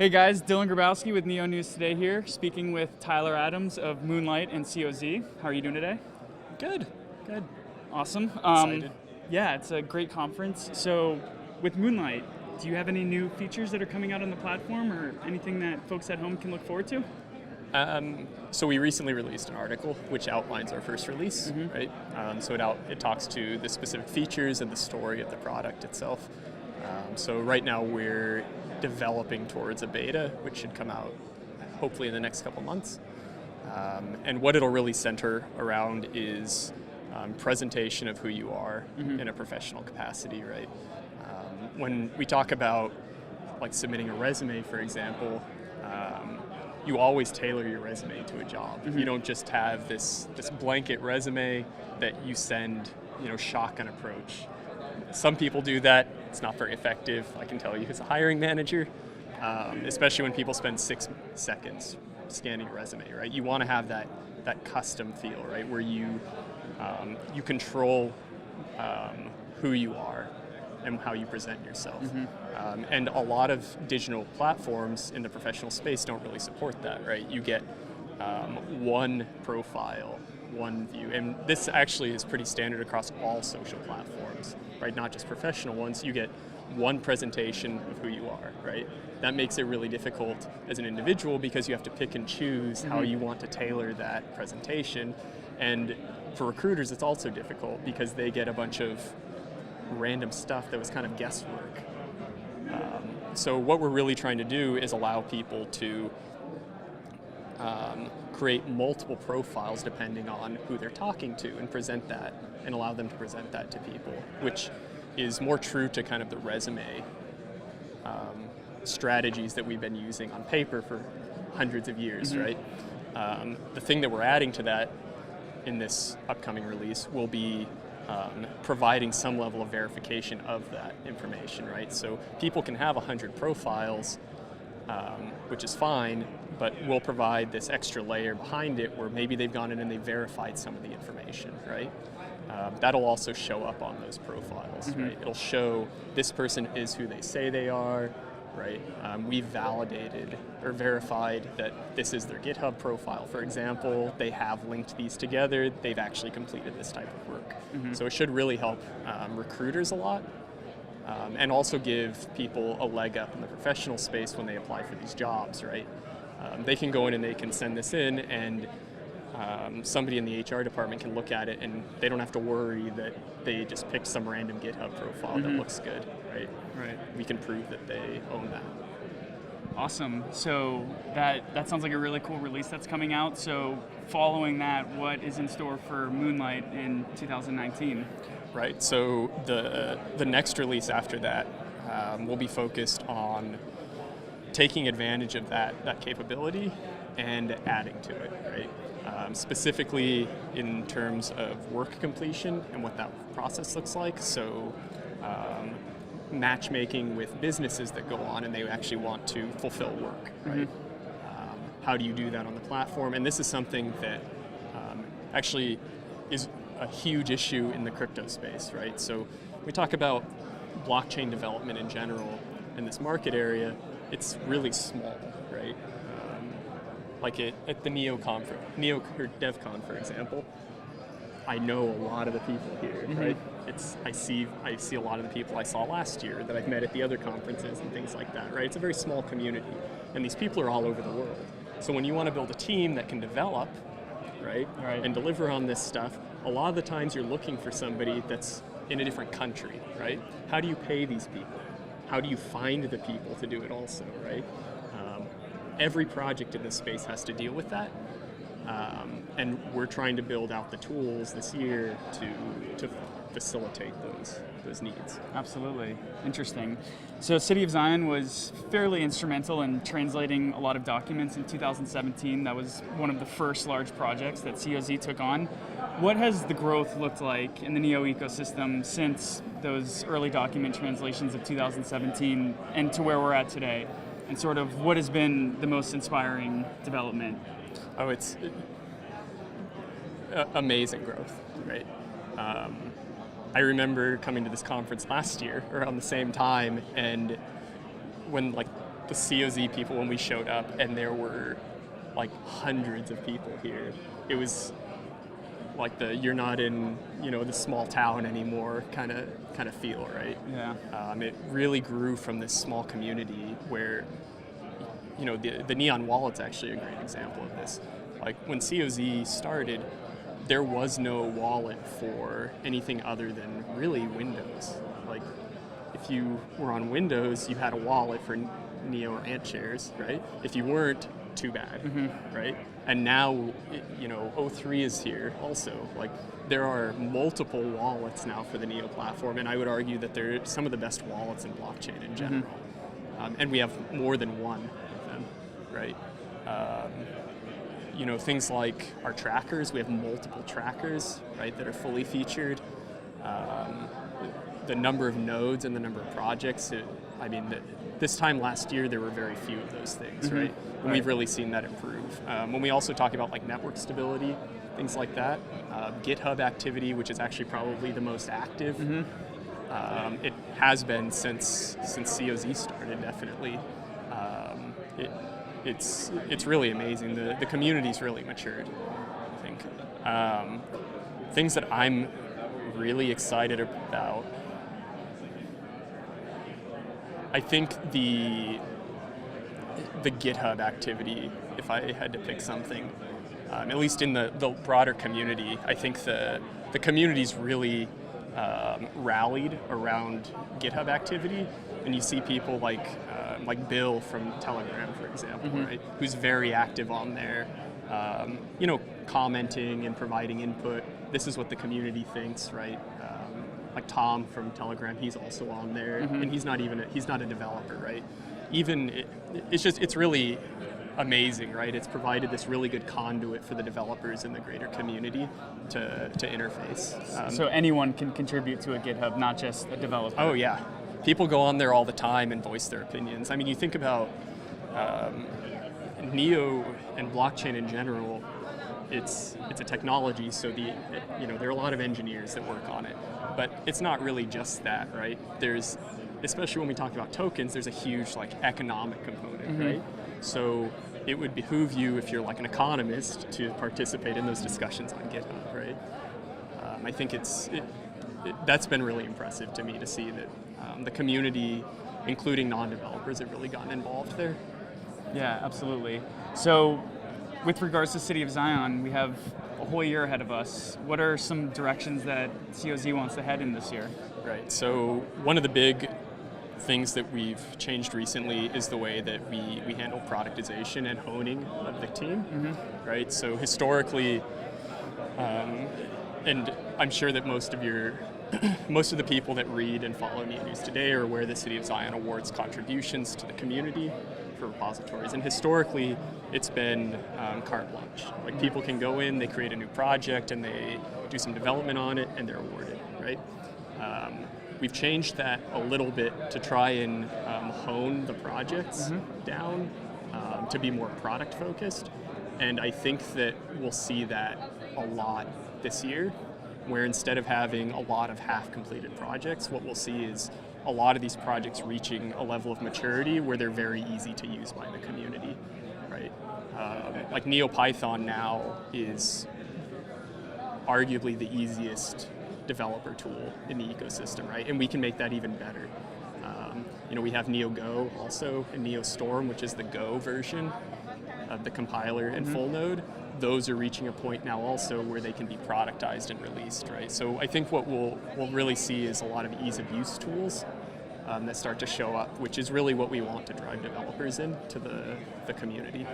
Hey guys, Dylan Grabowski with NEO News Today here, speaking with Tyler Adams of Moonlight and COZ. How are you doing today? Good. Awesome. Excited. Yeah, it's a great conference. So with Moonlight, do you have any new features that are coming out on the platform or anything that folks at home can look forward to? So we recently released an article which outlines our first release, right? So it talks to the specific features and the story of the product itself. So right now we're developing towards a beta, which should come out hopefully in the next couple months. And what it'll really center around is presentation of who you are in a professional capacity, right? When we talk about like submitting a resume, for example, you always tailor your resume to a job. You don't just have this blanket resume that you send, shotgun approach. Some people do that. It's not very effective, I can tell you as a hiring manager, especially when people spend 6 seconds scanning a resume, right? You want to have that custom feel, right, where you control who you are and how you present yourself. And a lot of digital platforms in the professional space don't really support that, right? You get one profile, one view, and this actually is pretty standard across all social platforms, right? Not just professional ones. You get one presentation of who you are, right? That makes it really difficult as an individual because you have to pick and choose how you want to tailor that presentation. And for recruiters, it's also difficult because they get a bunch of random stuff that was kind of guesswork. So what we're really trying to do is allow people to create multiple profiles depending on who they're talking to and present that and allow them to present that to people, which is more true to kind of the resume strategies that we've been using on paper for hundreds of years, right? The thing that we're adding to that in this upcoming release will be providing some level of verification of that information, right? So people can have 100 profiles, which is fine, but we'll provide this extra layer behind it where maybe they've gone in and they've verified some of the information, right? That'll also show up on those profiles, right? It'll show this person is who they say they are, right? We've validated or verified that this is their GitHub profile, for example. They have linked these together. They've actually completed this type of work. So it should really help recruiters a lot and also give people a leg up in the professional space when they apply for these jobs, right? They can go in and they can send this in and somebody in the HR department can look at it and they don't have to worry that they just picked some random GitHub profile that looks good, right? Right. We can prove that they own that. Awesome. So that sounds like a really cool release that's coming out. So following that, what is in store for Moonlight in 2019? Right. So the next release after that will be focused on taking advantage of that capability and adding to it, right? Specifically in terms of work completion and what that process looks like. So matchmaking with businesses that go on and they actually want to fulfill work, right? How do you do that on the platform? And this is something that actually is a huge issue in the crypto space, right? So we talk about blockchain development in general in this market area. It's really small, right? Like at the NEO DevCon, for example, I know a lot of the people here, right? I see a lot of the people I saw last year that I've met at the other conferences and things like that, right? It's a very small community, and these people are all over the world. So when you want to build a team that can develop, right, and deliver on this stuff, a lot of the times you're looking for somebody that's in a different country, right? How do you pay these people? How do you find the people to do it also, right? Every project in this space has to deal with that. And we're trying to build out the tools this year to facilitate those needs. Absolutely. Interesting. So City of Zion was fairly instrumental in translating a lot of documents in 2017. That was one of the first large projects that COZ took on. What has the growth looked like in the NEO ecosystem since those early document translations of 2017 and to where we're at today? And sort of what has been the most inspiring development? Oh, it's amazing growth, right? I remember coming to this conference last year around the same time, and when like the COZ people when we showed up, and there were like hundreds of people here. It was like you're not in the small town anymore kind of feel, right? Yeah. It really grew from this small community where the Neon Wallet's actually a great example of this. Like when COZ started, there was no wallet for anything other than really Windows. Like if you were on Windows, you had a wallet for Neo or Ant shares, right? If you weren't, too bad, right? And now, O3 is here also. Like there are multiple wallets now for the Neo platform, and I would argue that they're some of the best wallets in blockchain in general. And we have more than one of them, right? Things like our trackers, we have multiple trackers, right, that are fully featured. The number of nodes and the number of projects, this time last year there were very few of those things, right? And we've really seen that improve. When we also talk about like network stability, things like that, GitHub activity, which is actually probably the most active, it has been since COZ started, definitely. It's really amazing. The community's really matured, I think. Things that I'm really excited about, I think the GitHub activity, if I had to pick something, at least in the broader community, I think the community's really rallied around GitHub activity, and you see people like Bill from Telegram, for example, right, who's very active on there, commenting and providing input. This is what the community thinks, right? Like Tom from Telegram, he's also on there, and he's not a developer, right? It's really amazing, right? It's provided this really good conduit for the developers in the greater community to interface. So anyone can contribute to a GitHub, not just a developer. Oh yeah, people go on there all the time and voice their opinions. I mean, you think about Neo and blockchain in general. It's a technology, so there are a lot of engineers that work on it, but it's not really just that, right? There's, especially when we talk about tokens, there's a huge economic component, right? So it would behoove you, if you're like an economist, to participate in those discussions on GitHub, right? I think that's been really impressive to me to see that the community, including non-developers, have really gotten involved there. Yeah, absolutely. So with regards to City of Zion, we have a whole year ahead of us. What are some directions that COZ wants to head in this year? Right, so one of the big things that we've changed recently is the way that we handle productization and honing of the team, right? So historically, and I'm sure that most of the people that read and follow NEO News today are aware the City of Zion awards contributions to the community for repositories, and historically it's been carte blanche. Like people can go in, they create a new project, and they do some development on it, and they're awarded, right? We've changed that a little bit to try and hone the projects down to be more product focused, and I think that we'll see that a lot this year, where instead of having a lot of half-completed projects, what we'll see is a lot of these projects reaching a level of maturity where they're very easy to use by the community, right? Like NeoPython now is arguably the easiest developer tool in the ecosystem, right? And we can make that even better. We have NeoGo also, and NeoStorm, which is the Go version of the compiler and full node. Those are reaching a point now also where they can be productized and released, right? So I think what we'll really see is a lot of ease of use tools that start to show up, which is really what we want to drive developers into the community.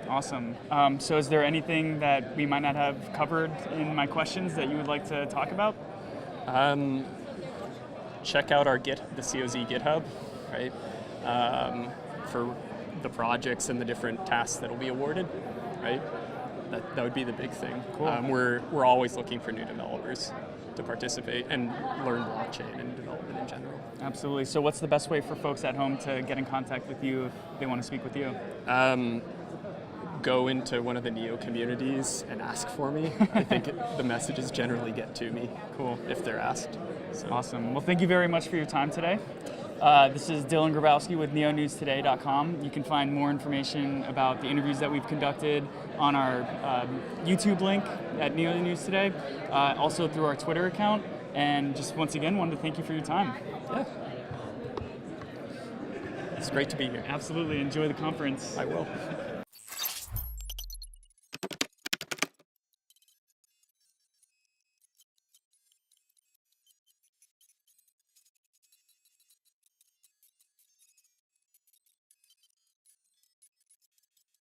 Awesome. So is there anything that we might not have covered in my questions that you would like to talk about? Check out our the COZ GitHub, right? For the projects and the different tasks that will be awarded, right? That would be the big thing. Cool. We're always looking for new developers to participate and learn blockchain and development in general. Absolutely. So what's the best way for folks at home to get in contact with you if they want to speak with you? Go into one of the NEO communities and ask for me. I think the messages generally get to me. Cool. If they're asked. So. Awesome. Well, thank you very much for your time today. This is Dylan Grabowski with neonewstoday.com. You can find more information about the interviews that we've conducted on our YouTube link at Neo News Today, also through our Twitter account. And just once again, wanted to thank you for your time. Yeah. It's great to be here. Absolutely. Enjoy the conference. I will.